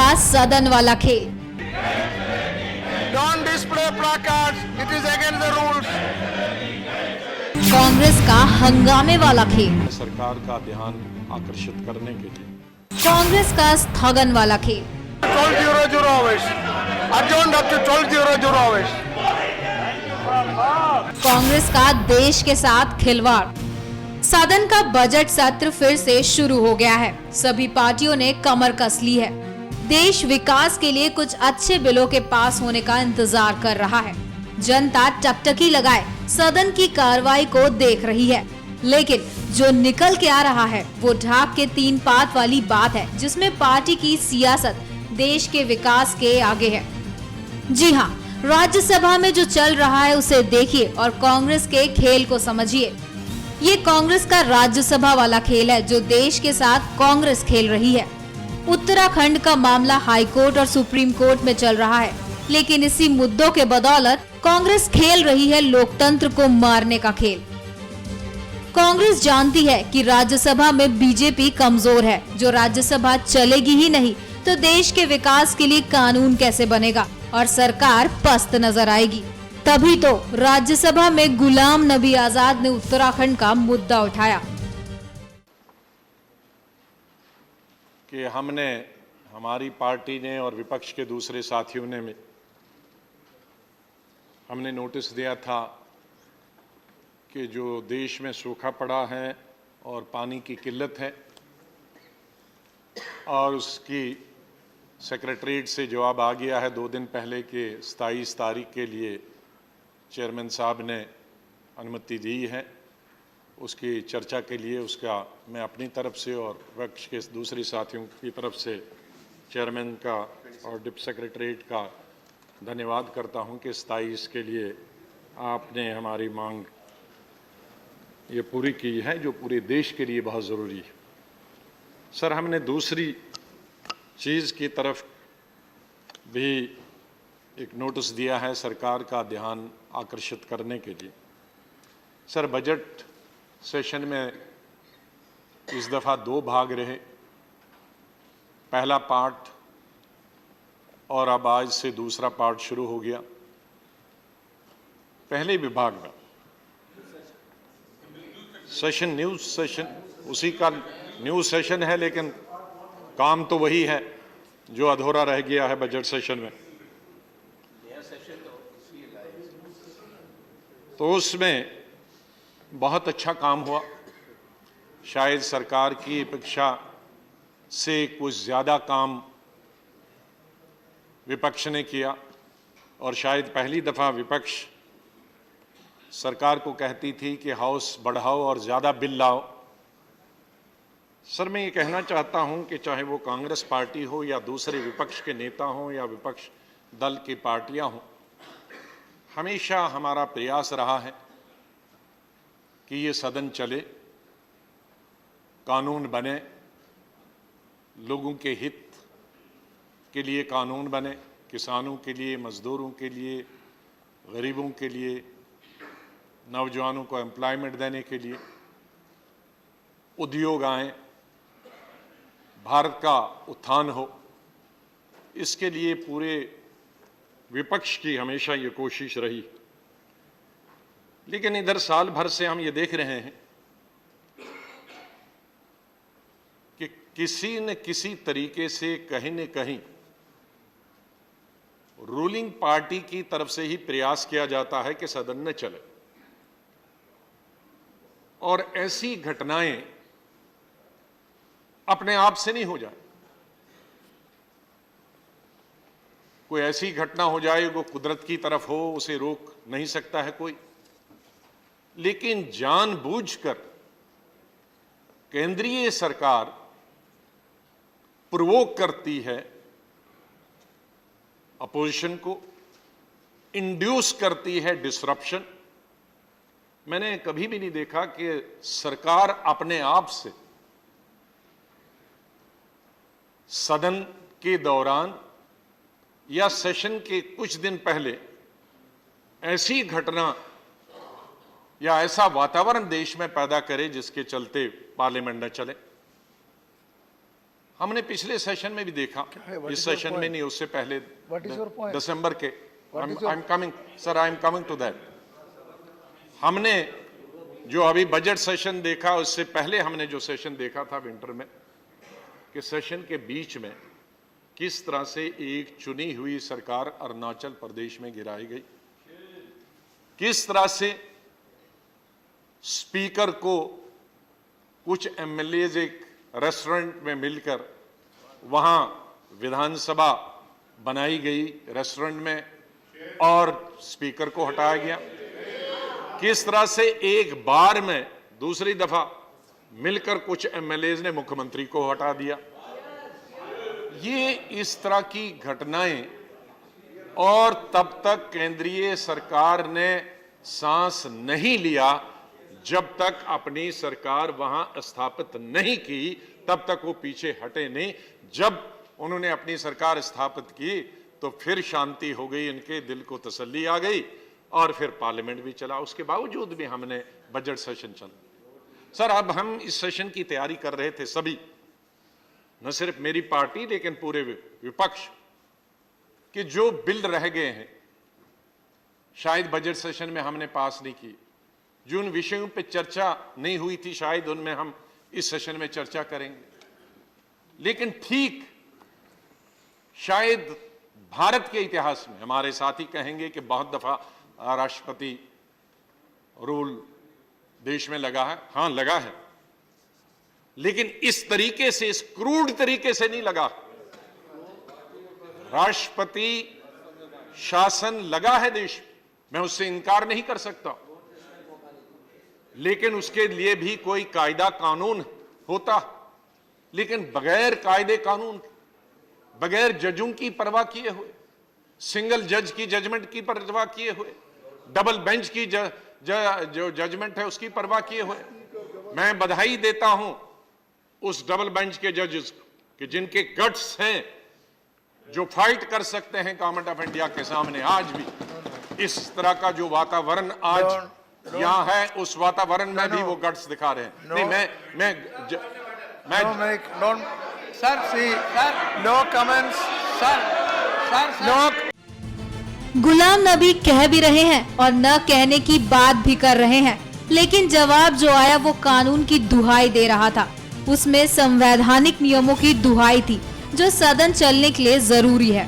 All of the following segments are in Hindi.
का सदन वाला खेल। Don't display placards. It is against the rules. Congress का हंगामे वाला खेल। सरकार का ध्यान आकर्षित करने के लिए कांग्रेस का स्थगन वाला खेल। 12:00 hours. Adjourned up to 12:00 hours. Congress का देश के साथ खिलवाड़। सदन का बजट सत्र फिर से शुरू हो गया है। सभी पार्टियों ने कमर कस ली है। देश विकास के लिए कुछ अच्छे बिलों के पास होने का इंतजार कर रहा है। जनता टकटकी लगाए सदन की कार्रवाई को देख रही है, लेकिन जो निकल के आ रहा है वो ढाक के 3 पात वाली बात है, जिसमें पार्टी की सियासत देश के विकास के आगे है। जी हाँ, राज्यसभा में जो चल रहा है उसे देखिए और कांग्रेस के खेल को समझिए। ये कांग्रेस का राज्यसभा वाला खेल है जो देश के साथ कांग्रेस खेल रही है। उत्तराखंड का मामला हाई कोर्ट और सुप्रीम कोर्ट में चल रहा है, लेकिन इसी मुद्दों के बदौलत कांग्रेस खेल रही है लोकतंत्र को मारने का खेल। कांग्रेस जानती है कि राज्यसभा में बीजेपी कमजोर है। जो राज्यसभा चलेगी ही नहीं तो देश के विकास के लिए कानून कैसे बनेगा और सरकार पस्त नजर आएगी। तभी तो राज्यसभा में गुलाम नबी आजाद ने उत्तराखंड का मुद्दा उठाया कि हमारी पार्टी ने और विपक्ष के दूसरे साथियों ने हमने नोटिस दिया था कि जो देश में सूखा पड़ा है और पानी की किल्लत है, और उसकी सेक्रेटरीट से जवाब आ गया है 2 दिन पहले कि 27 तारीख के लिए चेयरमैन साहब ने अनुमति दी है। उसकी चर्चा के लिए उसका मैं अपनी तरफ से और विपक्ष के दूसरे साथियों की तरफ से चेयरमैन का और डिप्टी सेक्रेटरीट का धन्यवाद करता हूं कि 27 के लिए आपने हमारी मांग ये पूरी की है, जो पूरे देश के लिए बहुत ज़रूरी है। सर, हमने दूसरी चीज़ की तरफ भी एक नोटिस दिया है सरकार का ध्यान आकर्षित करने के लिए। सर, बजट सेशन में इस दफ़ा 2 भाग रहे। पहला पार्ट और अब आज से दूसरा पार्ट शुरू हो गया। पहले विभाग में सेशन न्यूज़ सेशन उसी का न्यूज़ सेशन है, लेकिन काम तो वही है जो अधूरा रह गया है बजट सेशन में। तो उसमें बहुत अच्छा काम हुआ। शायद सरकार की अपेक्षा से कुछ ज़्यादा काम विपक्ष ने किया, और शायद पहली दफ़ा विपक्ष सरकार को कहती थी कि हाउस बढ़ाओ और ज़्यादा बिल लाओ। सर, मैं ये कहना चाहता हूं कि चाहे वो कांग्रेस पार्टी हो या दूसरे विपक्ष के नेता हों या विपक्ष दल की पार्टियां हों, हमेशा हमारा प्रयास रहा है कि ये सदन चले, कानून बने, लोगों के हित के लिए कानून बने, किसानों के लिए, मजदूरों के लिए, गरीबों के लिए, नौजवानों को एम्प्लॉयमेंट देने के लिए, उद्योग आए, भारत का उत्थान हो। इसके लिए पूरे विपक्ष की हमेशा ये कोशिश रही। लेकिन इधर साल भर से हम ये देख रहे हैं कि किसी न किसी तरीके से कहीं न कहीं रूलिंग पार्टी की तरफ से ही प्रयास किया जाता है कि सदन न चले, और ऐसी घटनाएं अपने आप से नहीं हो जाए। कोई ऐसी घटना हो जाए वो कुदरत की तरफ हो, उसे रोक नहीं सकता है कोई, लेकिन जानबूझकर केंद्रीय सरकार प्रोवोक करती है, अपोजिशन को इंड्यूस करती है डिसरप्शन। मैंने कभी भी नहीं देखा कि सरकार अपने आप से सदन के दौरान या सेशन के कुछ दिन पहले ऐसी घटना या ऐसा वातावरण देश में पैदा करे जिसके चलते पार्लियामेंट न चले। हमने पिछले सेशन में भी देखा, इस सेशन में नहीं, उससे पहले दिसंबर के, I am coming sir, I am coming to that. हमने जो अभी बजट सेशन देखा, उससे पहले हमने जो सेशन देखा था विंटर में, कि सेशन के बीच में किस तरह से एक चुनी हुई सरकार अरुणाचल प्रदेश में गिराई गई, किस तरह से स्पीकर को कुछ एमएलएज एक रेस्टोरेंट में मिलकर वहां विधानसभा बनाई गई रेस्टोरेंट में और स्पीकर को हटाया गया, किस तरह से एक बार में दूसरी दफा मिलकर कुछ एमएलएज ने मुख्यमंत्री को हटा दिया। ये इस तरह की घटनाएं, और तब तक केंद्रीय सरकार ने सांस नहीं लिया, जब तक अपनी सरकार वहां स्थापित नहीं की तब तक वो पीछे हटे नहीं। जब उन्होंने अपनी सरकार स्थापित की तो फिर शांति हो गई, इनके दिल को तसल्ली आ गई और फिर पार्लियामेंट भी चला। उसके बावजूद भी हमने बजट सेशन चला। सर, अब हम इस सेशन की तैयारी कर रहे थे सभी, न सिर्फ मेरी पार्टी लेकिन पूरे विपक्ष, कि जो बिल रह गए हैं शायद बजट सेशन में हमने पास नहीं की, जो उन विषयों पे चर्चा नहीं हुई थी शायद उनमें हम इस सेशन में चर्चा करेंगे। लेकिन ठीक शायद भारत के इतिहास में हमारे साथी कहेंगे कि बहुत दफा राष्ट्रपति रूल देश में लगा है, हां लगा है, लेकिन इस तरीके से, इस क्रूड तरीके से नहीं लगा। राष्ट्रपति शासन लगा है देश, मैं उससे इनकार नहीं कर सकता, लेकिन उसके लिए भी कोई कायदा कानून होता। लेकिन बगैर कायदे कानून, बगैर जजों की परवाह किए हुए, सिंगल जज की जजमेंट की परवाह किए हुए, डबल बेंच की जो जजमेंट है उसकी परवाह किए हुए, मैं बधाई देता हूं उस डबल बेंच के जजेस को कि जिनके गट्स हैं, जो फाइट कर सकते हैं गवर्नमेंट ऑफ इंडिया के सामने। आज भी इस तरह का जो वातावरण आज यहां है, उस वातावरण में भी वो गट्स दिखा रहे हैं। नहीं, गुलाम नबी कह भी रहे हैं और न कहने की बात भी कर रहे हैं, लेकिन जवाब जो आया वो कानून की दुहाई दे रहा था। उसमें संवैधानिक नियमों की दुहाई थी जो सदन चलने के लिए जरूरी है।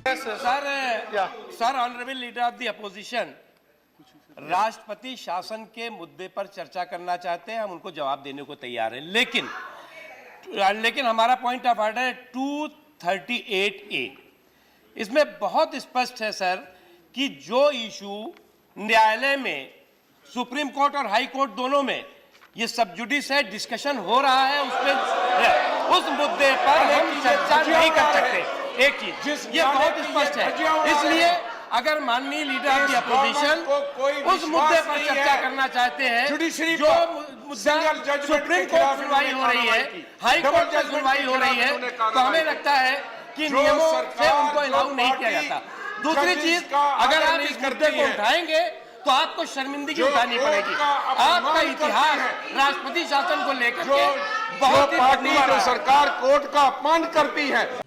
Sir, honourable leader of the opposition, राष्ट्रपति शासन के मुद्दे पर चर्चा करना चाहते हैं, हम उनको जवाब देने को तैयार हैं, लेकिन हमारा पॉइंट ऑफ ऑर्डर है 238A। इसमें बहुत स्पष्ट है सर कि जो इशू न्यायालय में, सुप्रीम कोर्ट और हाई कोर्ट दोनों में ये सब जुडिस है, डिस्कशन हो रहा है, उस मुद्दे पर हम चर्चा नहीं कर सकते। एक चीज ये बहुत स्पष्ट है, इसलिए अगर माननीय लीडर ऑफ द अपोजिशन उस मुद्दे पर चर्चा करना चाहते हैं, जो मुद्दा सुप्रीम कोर्ट सुनवाई हो रही है, हाई कोर्ट में सुनवाई हो रही है, तो हमें लगता है कि नियमों से उनको अलाउ नहीं किया जाता। दूसरी चीज, अगर आप इस मुद्दे को उठाएंगे तो आपको शर्मिंदगी उठानी पड़ेगी। आपका इतिहास राष्ट्रपति शासन को लेकर के बहुत ही पार्टी जो सरकार कोर्ट का अपमान करती है।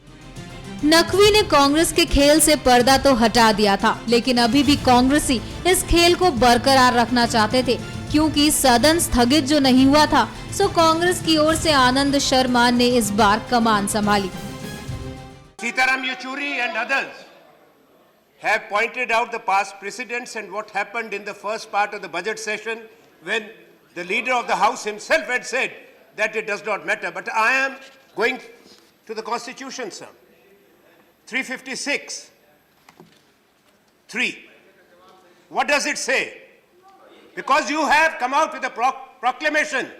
नकवी ने कांग्रेस के खेल से पर्दा तो हटा दिया था, लेकिन अभी भी कांग्रेसी इस खेल को बरकरार रखना चाहते थे, क्योंकि सदन स्थगित जो नहीं हुआ था, सो कांग्रेस की ओर से आनंद शर्मा ने इस बार कमान संभाली। Sitaram Yechuri and others have pointed out the past precedents and what happened in the first part of the budget session when the leader of the house himself had said that it does not matter. But I am going to the constitution, sir. 356. 3. What does it say? Because you have come out with a proclamation,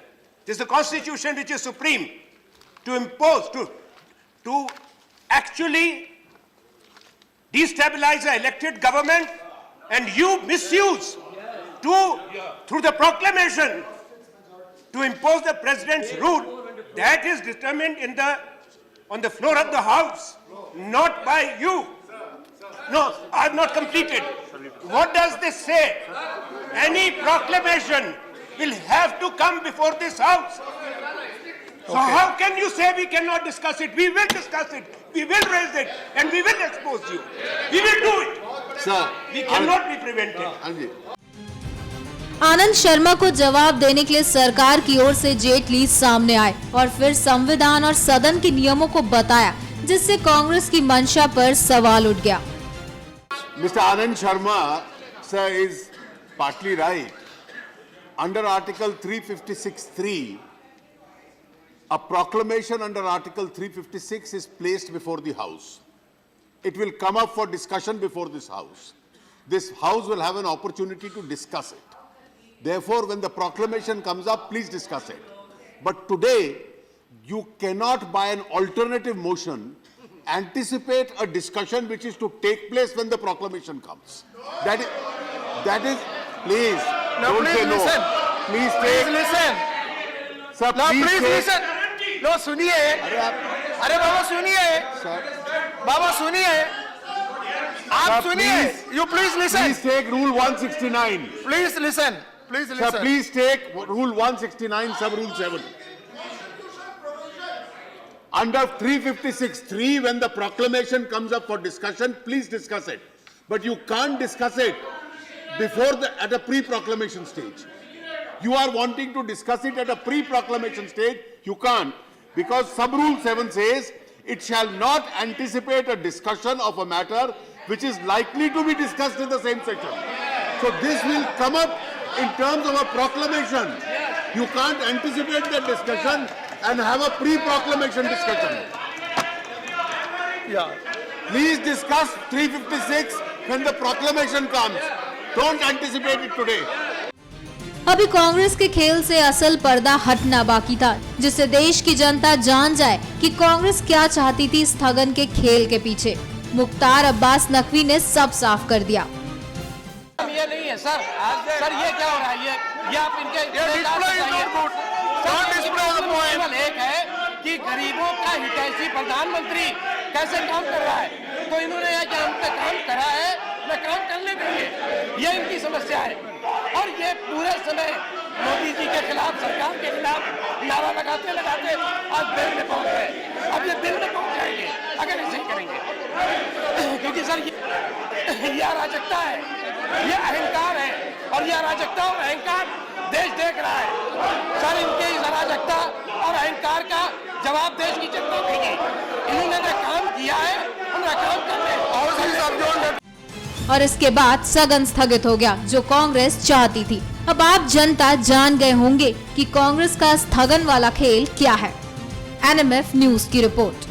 this is the constitution which is supreme, to impose, to actually destabilize the elected government, and you misuse through the proclamation to impose the president's rule. That is determined on the floor of the house, not by you. No, I have not completed. What does this say? Any proclamation will have to come before this house. So how can you say we cannot discuss it? We will discuss it. We will raise it, and we will expose you. We will do it. Sir, We cannot be prevented. Anji. Anand Sharma को जवाब देने के लिए सरकार की ओर से जेटली सामने आए और फिर संविधान और सदन के नियमों को बताया, जिससे कांग्रेस की मंशा पर सवाल उठ गया। Mr. Anand Sharma, sir, is partly right. Under Article 356(3), a proclamation under Article 356 is placed before the House. It will come up for discussion before this House. This House will have an opportunity to discuss it. Therefore, when the proclamation comes up, please discuss it. But today, you cannot, by an alternative motion, anticipate a discussion which is to take place when the proclamation comes. That is, please, No, don't please say no. listen. Please Please take, listen. sir, No, please please take, listen. No, सुनिए। अरे आप- अरे बाबा सुनिए। sir, बाबा सुनिए। आप Sir, सुनिए। please. You please listen. please take Rule 169. Please listen. Please Sir, listen. please take Rule 169, Sub Rule 7. Under 356(3), when the proclamation comes up for discussion, please discuss it. But you can't discuss it at a pre-proclamation stage. You are wanting to discuss it at a pre-proclamation stage, you can't. Because Sub Rule 7 says, it shall not anticipate a discussion of a matter which is likely to be discussed in the same session. So this will come up in terms of a proclamation. You can't anticipate that discussion and have a pre-proclamation discussion. Yeah. Please discuss 356 when the proclamation comes. Don't anticipate it today. अभी कांग्रेस के खेल से असल पर्दा हटना बाकी था, जिससे देश की जनता जान जाए कि कांग्रेस क्या चाहती थी स्थगन के खेल के पीछे। मुख्तार अब्बास नकवी ने सब साफ कर दिया। ये नहीं है सर। सर ये क्या हो रहा है? ये आप इनके display is not good. Don't display the point. केवल एक है कि गरीबों का हितैषी प्रधानमंत्री कैसे काम कर रहा है, तो इन्होंने यह कि हम पे काम करा है, न काम करने देंगे, ये इनकी समस्या है। और ये पूरे समय मोदी जी के खिलाफ, सरकार के खिलाफ नारा लगाते लगाते आज बिल में पहुंच गए। अब ये बिल में पहुंच जाएंगे अगर ऐसे ही करेंगे, क्योंकि सर ये अराजकता है, ये अहंकार है, और ये अराजकता और अहंकार देश देख रहा है। सर इनके इस अराजकता और अहंकार का जवाब देश की जनता देगी। इन्होंने जो काम किया है, हम काम कर रहे हैं। और इसके बाद सदन स्थगित हो गया, जो कांग्रेस चाहती थी। अब आप जनता जान गए होंगे कि कांग्रेस का स्थगन वाला खेल क्या है। NMF न्यूज की रिपोर्ट।